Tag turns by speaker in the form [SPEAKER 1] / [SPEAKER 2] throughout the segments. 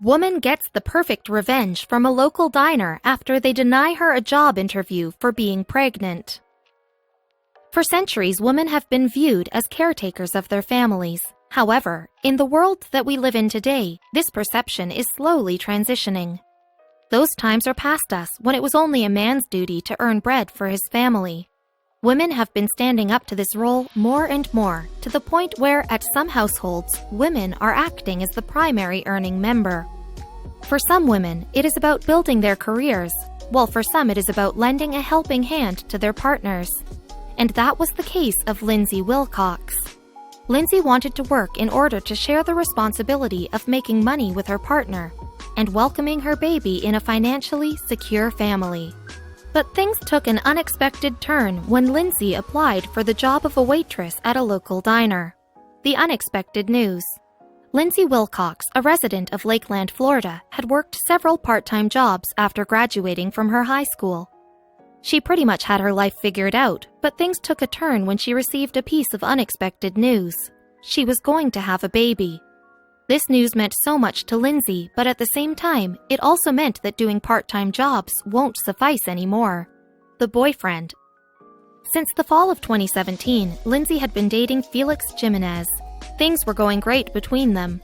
[SPEAKER 1] Woman gets the perfect revenge from a local diner after they deny her a job interview for being pregnant. For centuries, women have been viewed as caretakers of their families. However, in the world that we live in today, this perception is slowly transitioning. Those times are past us when it was only a man's duty to earn bread for his family. Women have been standing up to this role more and more, to the point where, at some households, women are acting as the primary earning member. For some women, it is about building their careers, while for some it is about lending a helping hand to their partners. And that was the case of Lindsay Wilcox. Lindsay wanted to work in order to share the responsibility of making money with her partner and welcoming her baby in a financially secure family. But things took an unexpected turn when Lindsay applied for the job of a waitress at a local diner. The unexpected news. Lindsay Wilcox, a resident of Lakeland, Florida, had worked several part-time jobs after graduating from her high school. She pretty much had her life figured out, but things took a turn when she received a piece of unexpected news. She was going to have a baby. This news meant so much to Lindsay, but at the same time, it also meant that doing part-time jobs won't suffice anymore. The boyfriend. Since the fall of 2017, Lindsay had been dating Felix Jimenez. Things were going great between them.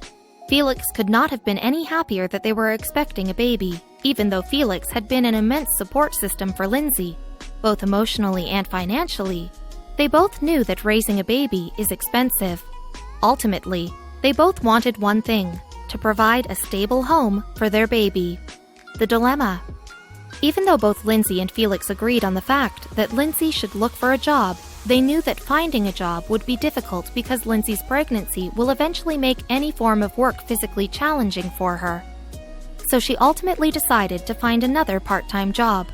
[SPEAKER 1] Felix could not have been any happier that they were expecting a baby, even though Felix had been an immense support system for Lindsay, both emotionally and financially. They both knew that raising a baby is expensive. Ultimately, they both wanted one thing: to provide a stable home for their baby. The dilemma. Even though both Lindsay and Felix agreed on the fact that Lindsay should look for a job, they knew that finding a job would be difficult because Lindsay's pregnancy will eventually make any form of work physically challenging for her. So she ultimately decided to find another part-time job.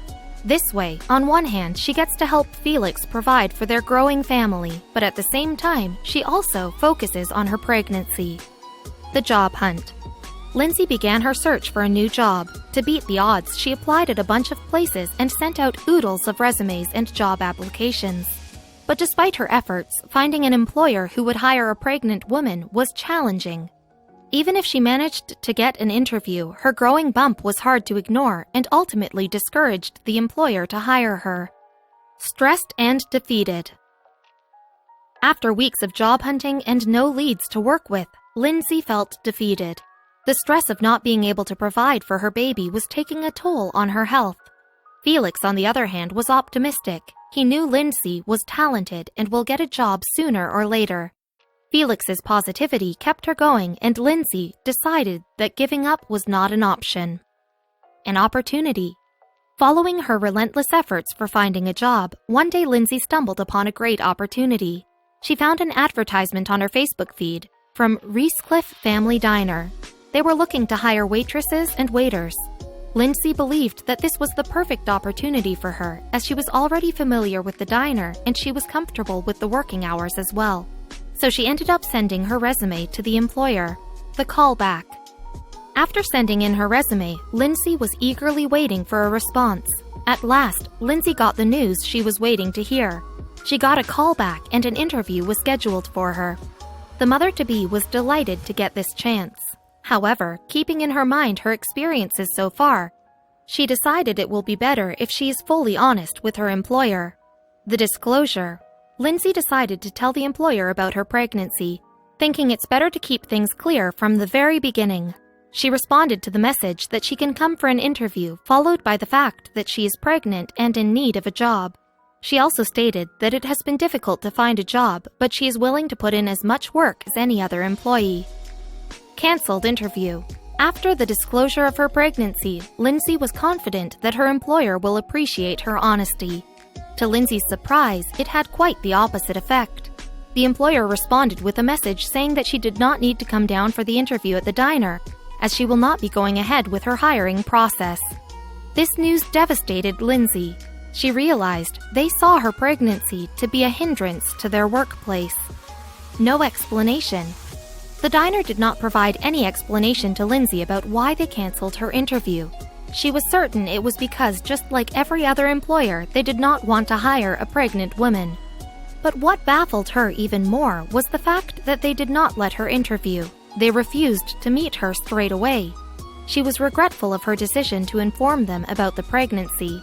[SPEAKER 1] This way, on one hand, she gets to help Felix provide for their growing family, but at the same time, she also focuses on her pregnancy. The job hunt. Lindsay began her search for a new job. To beat the odds, she applied at a bunch of places and sent out oodles of resumes and job applications. But despite her efforts, finding an employer who would hire a pregnant woman was challenging. Even if she managed to get an interview, her growing bump was hard to ignore and ultimately discouraged the employer to hire her. Stressed and defeated. After weeks of job hunting and no leads to work with, Lindsay felt defeated. The stress of not being able to provide for her baby was taking a toll on her health. Felix, on the other hand, was optimistic. He knew Lindsay was talented and will get a job sooner or later. Felix's positivity kept her going, and Lindsay decided that giving up was not an option. An opportunity. Following her relentless efforts for finding a job, one day Lindsay stumbled upon a great opportunity. She found an advertisement on her Facebook feed from Reescliff Family Diner. They were looking to hire waitresses and waiters. Lindsay believed that this was the perfect opportunity for her, as she was already familiar with the diner and she was comfortable with the working hours as well. So she ended up sending her resume to the employer. The call back. After sending in her resume, Lindsay was eagerly waiting for a response. At last, Lindsay got the news she was waiting to hear. She got a call back and an interview was scheduled for her. The mother-to-be was delighted to get this chance. However, keeping in her mind her experiences so far, she decided it will be better if she is fully honest with her employer. The disclosure. Lindsay decided to tell the employer about her pregnancy, thinking it's better to keep things clear from the very beginning. She responded to the message that she can come for an interview, followed by the fact that she is pregnant and in need of a job. She also stated that it has been difficult to find a job, but she is willing to put in as much work as any other employee. Cancelled interview. After the disclosure of her pregnancy, Lindsay was confident that her employer will appreciate her honesty. To Lindsay's surprise, it had quite the opposite effect. The employer responded with a message saying that she did not need to come down for the interview at the diner, as she will not be going ahead with her hiring process. This news devastated Lindsay. She realized they saw her pregnancy to be a hindrance to their workplace. No explanation. The diner did not provide any explanation to Lindsay about why they canceled her interview. She was certain it was because, just like every other employer, they did not want to hire a pregnant woman. But what baffled her even more was the fact that they did not let her interview. They refused to meet her straight away. She was regretful of her decision to inform them about the pregnancy.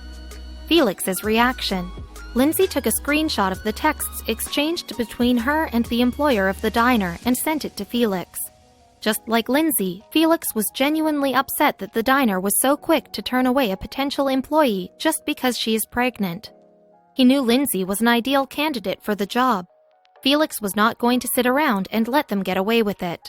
[SPEAKER 1] Felix's reaction. Lindsay took a screenshot of the texts exchanged between her and the employer of the diner and sent it to Felix. Just like Lindsay, Felix was genuinely upset that the diner was so quick to turn away a potential employee just because she is pregnant. He knew Lindsay was an ideal candidate for the job. Felix was not going to sit around and let them get away with it.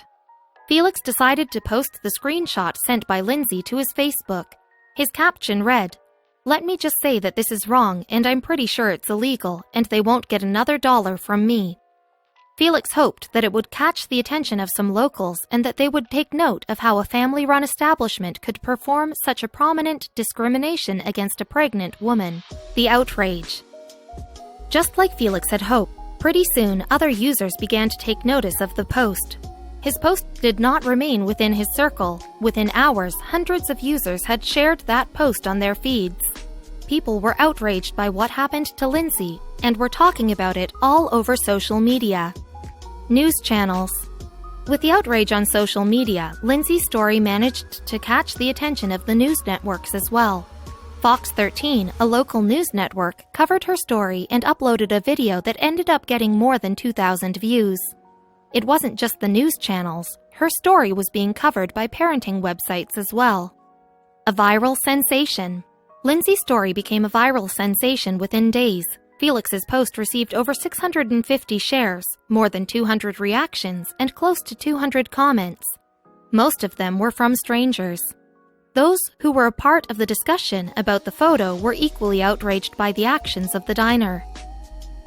[SPEAKER 1] Felix decided to post the screenshot sent by Lindsay to his Facebook. His caption read, "Let me just say that this is wrong and I'm pretty sure it's illegal and they won't get another dollar from me." Felix hoped that it would catch the attention of some locals and that they would take note of how a family-run establishment could perform such a prominent discrimination against a pregnant woman. The outrage. Just like Felix had hoped, pretty soon other users began to take notice of the post. His post did not remain within his circle. Within hours, hundreds of users had shared that post on their feeds. People were outraged by what happened to Lindsay and were talking about it all over social media. News channels. With the outrage on social media, Lindsay's story managed to catch the attention of the news networks as well. Fox 13, a local news network, covered her story and uploaded a video that ended up getting more than 2,000 views. It wasn't just the news channels. Her story was being covered by parenting websites as well. A viral sensation. Lindsay's story became a viral sensation within days. Felix's post received over 650 shares, more than 200 reactions, and close to 200 comments. Most of them were from strangers. Those who were a part of the discussion about the photo were equally outraged by the actions of the diner.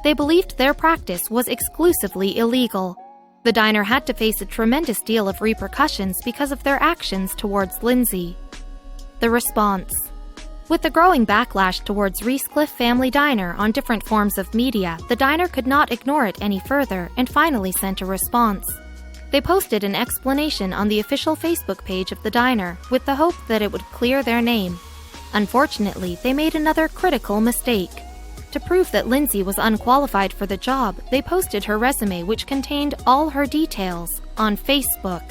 [SPEAKER 1] They believed their practice was exclusively illegal. The diner had to face a tremendous deal of repercussions because of their actions towards Lindsay. The response. With the growing backlash towards Reescliffe Family Diner on different forms of media, the diner could not ignore it any further and finally sent a response. They posted an explanation on the official Facebook page of the diner with the hope that it would clear their name. Unfortunately, they made another critical mistake. To prove that Lindsay was unqualified for the job, they posted her resume, which contained all her details, on Facebook.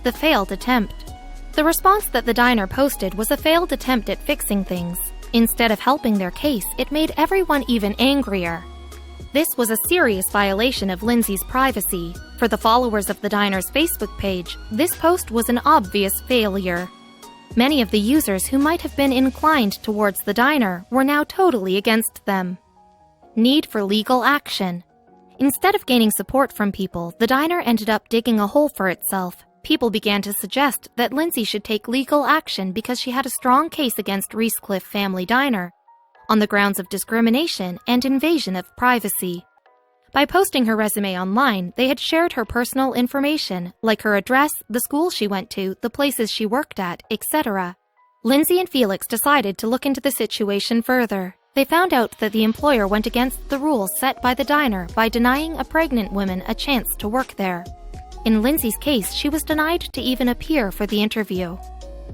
[SPEAKER 1] The failed attempt. The response that the diner posted was a failed attempt at fixing things. Instead of helping their case, it made everyone even angrier. This was a serious violation of Lindsay's privacy. For the followers of the diner's Facebook page, this post was an obvious failure. Many of the users who might have been inclined towards the diner were now totally against them. Need for legal action. Instead of gaining support from people, the diner ended up digging a hole for itself. People began to suggest that Lindsay should take legal action because she had a strong case against Reescliffe Family Diner, on the grounds of discrimination and invasion of privacy. By posting her resume online, they had shared her personal information, like her address, the school she went to, the places she worked at, etc. Lindsay and Felix decided to look into the situation further. They found out that the employer went against the rules set by the diner by denying a pregnant woman a chance to work there. In Lindsay's case, she was denied to even appear for the interview.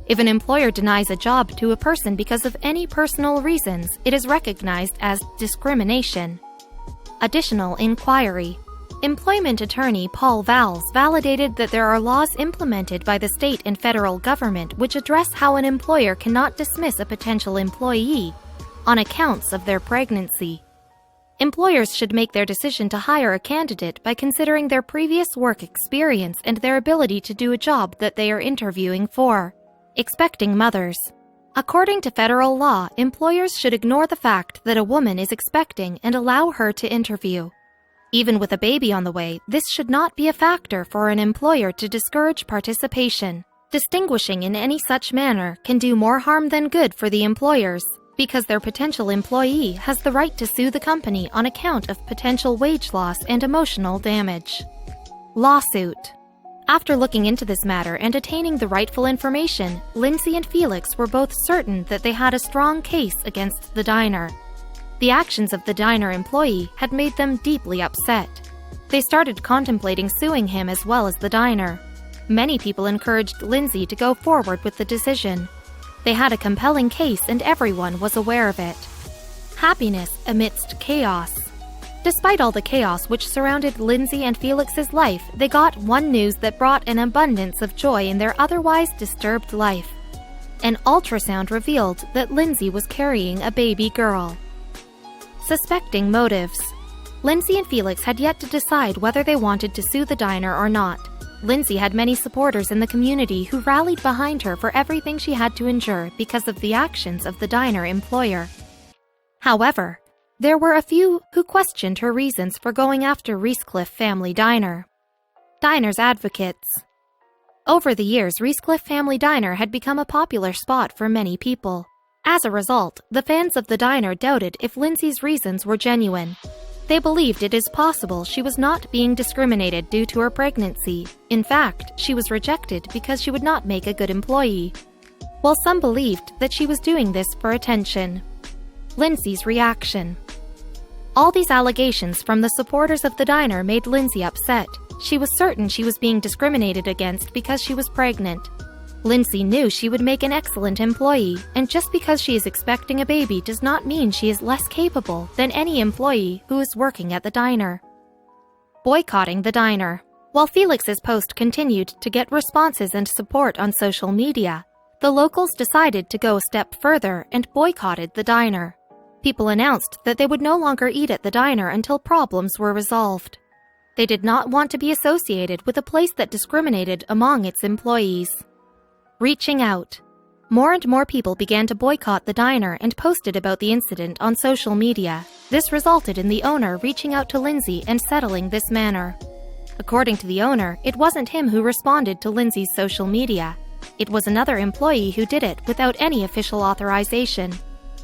[SPEAKER 1] If an employer denies a job to a person because of any personal reasons, it is recognized as discrimination. Additional inquiry. Employment attorney Paul Valls validated that there are laws implemented by the state and federal government which address how an employer cannot dismiss a potential employee on accounts of their pregnancy. Employers should make their decision to hire a candidate by considering their previous work experience and their ability to do a job that they are interviewing for. Expecting mothers. According to federal law, employers should ignore the fact that a woman is expecting and allow her to interview. Even with a baby on the way, this should not be a factor for an employer to discourage participation. Distinguishing in any such manner can do more harm than good for the employers, because their potential employee has the right to sue the company on account of potential wage loss and emotional damage. Lawsuit. After looking into this matter and attaining the rightful information, Lindsay and Felix were both certain that they had a strong case against the diner. The actions of the diner employee had made them deeply upset. They started contemplating suing him as well as the diner. Many people encouraged Lindsay to go forward with the decision. They had a compelling case and everyone was aware of it. Happiness amidst chaos. Despite all the chaos which surrounded Lindsay and Felix's life, they got one news that brought an abundance of joy in their otherwise disturbed life. An ultrasound revealed that Lindsay was carrying a baby girl. Suspecting motives. Lindsay and Felix had yet to decide whether they wanted to sue the diner or not. Lindsay had many supporters in the community who rallied behind her for everything she had to endure because of the actions of the diner employer. However, there were a few who questioned her reasons for going after Reescliffe Family Diner. Diners advocates. Over the years, Reescliffe Family Diner had become a popular spot for many people. As a result, the fans of the diner doubted if Lindsay's reasons were genuine. They believed it is possible she was not being discriminated due to her pregnancy. In fact, she was rejected because she would not make a good employee. While some believed that she was doing this for attention. Lindsay's reaction. All these allegations from the supporters of the diner made Lindsay upset. She was certain she was being discriminated against because she was pregnant. Lindsay knew she would make an excellent employee, and just because she is expecting a baby does not mean she is less capable than any employee who is working at the diner. Boycotting the diner. While Felix's post continued to get responses and support on social media, the locals decided to go a step further and boycotted the diner. People announced that they would no longer eat at the diner until problems were resolved. They did not want to be associated with a place that discriminated among its employees. Reaching out. More and more people began to boycott the diner and posted about the incident on social media. This resulted in the owner reaching out to Lindsay and settling this matter. According to the owner, it wasn't him who responded to Lindsay's social media. It was another employee who did it without any official authorization.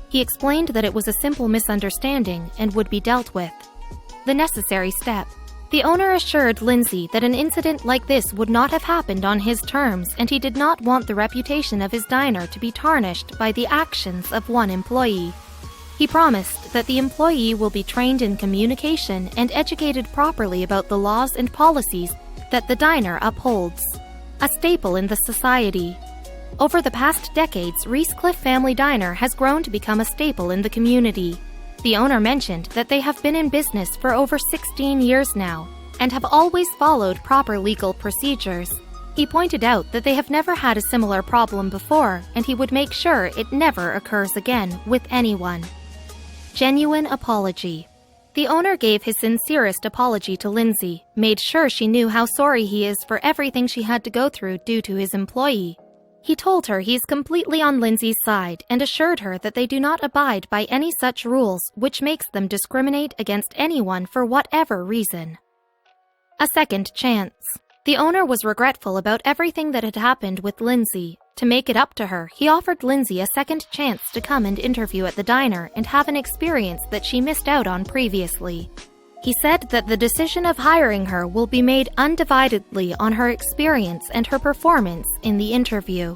[SPEAKER 1] He explained that it was a simple misunderstanding and would be dealt with. The necessary step. The owner assured Lindsay that an incident like this would not have happened on his terms, and he did not want the reputation of his diner to be tarnished by the actions of one employee. He promised that the employee will be trained in communication and educated properly about the laws and policies that the diner upholds. A staple in the society. Over the past decades, Reescliffe Family Diner has grown to become a staple in the community. The owner mentioned that they have been in business for over 16 years now and have always followed proper legal procedures. He pointed out that they have never had a similar problem before, and he would make sure it never occurs again with anyone. Genuine apology. The owner gave his sincerest apology to Lindsay, made sure she knew how sorry he is for everything she had to go through due to his employee. He told her he is completely on Lindsay's side and assured her that they do not abide by any such rules which makes them discriminate against anyone for whatever reason. A second chance. The owner was regretful about everything that had happened with Lindsay. To make it up to her, he offered Lindsay a second chance to come and interview at the diner and have an experience that she missed out on previously. He said that the decision of hiring her will be made undividedly on her experience and her performance in the interview.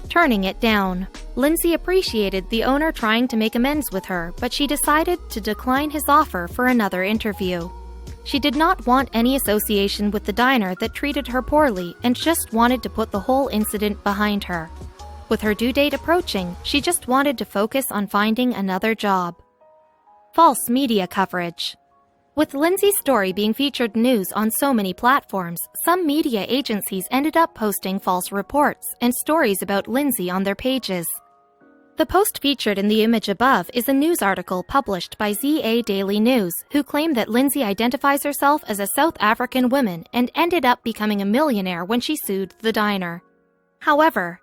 [SPEAKER 1] Turning it down. Lindsay appreciated the owner trying to make amends with her, but she decided to decline his offer for another interview. She did not want any association with the diner that treated her poorly and just wanted to put the whole incident behind her. With her due date approaching, she just wanted to focus on finding another job. False media coverage. With Lindsay's story being featured news on so many platforms, some media agencies ended up posting false reports and stories about Lindsay on their pages. The post featured in the image above is a news article published by ZA Daily News, who claim that Lindsay identifies herself as a South African woman and ended up becoming a millionaire when she sued the diner. However,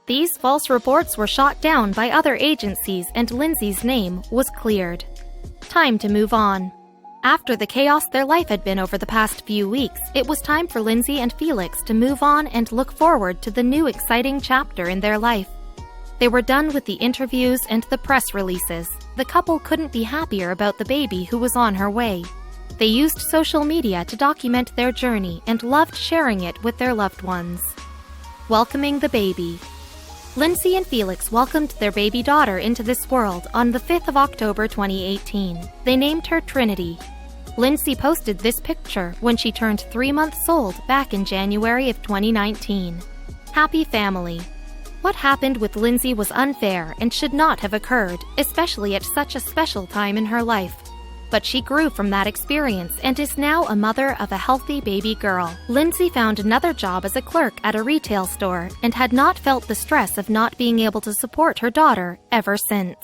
[SPEAKER 1] these false reports were shot down by other agencies and Lindsay's name was cleared. Time to move on. After the chaos their life had been over the past few weeks, it was time for Lindsay and Felix to move on and look forward to the new exciting chapter in their life. They were done with the interviews and the press releases. The couple couldn't be happier about the baby who was on her way. They used social media to document their journey and loved sharing it with their loved ones. Welcoming the baby. Lindsay and Felix welcomed their baby daughter into this world on the 5th of October 2018. They named her Trinity. Lindsay posted this picture when she turned 3 months old back in January of 2019. Happy family. What happened with Lindsay was unfair and should not have occurred, especially at such a special time in her life. But she grew from that experience and is now a mother of a healthy baby girl. Lindsay found another job as a clerk at a retail store and had not felt the stress of not being able to support her daughter ever since.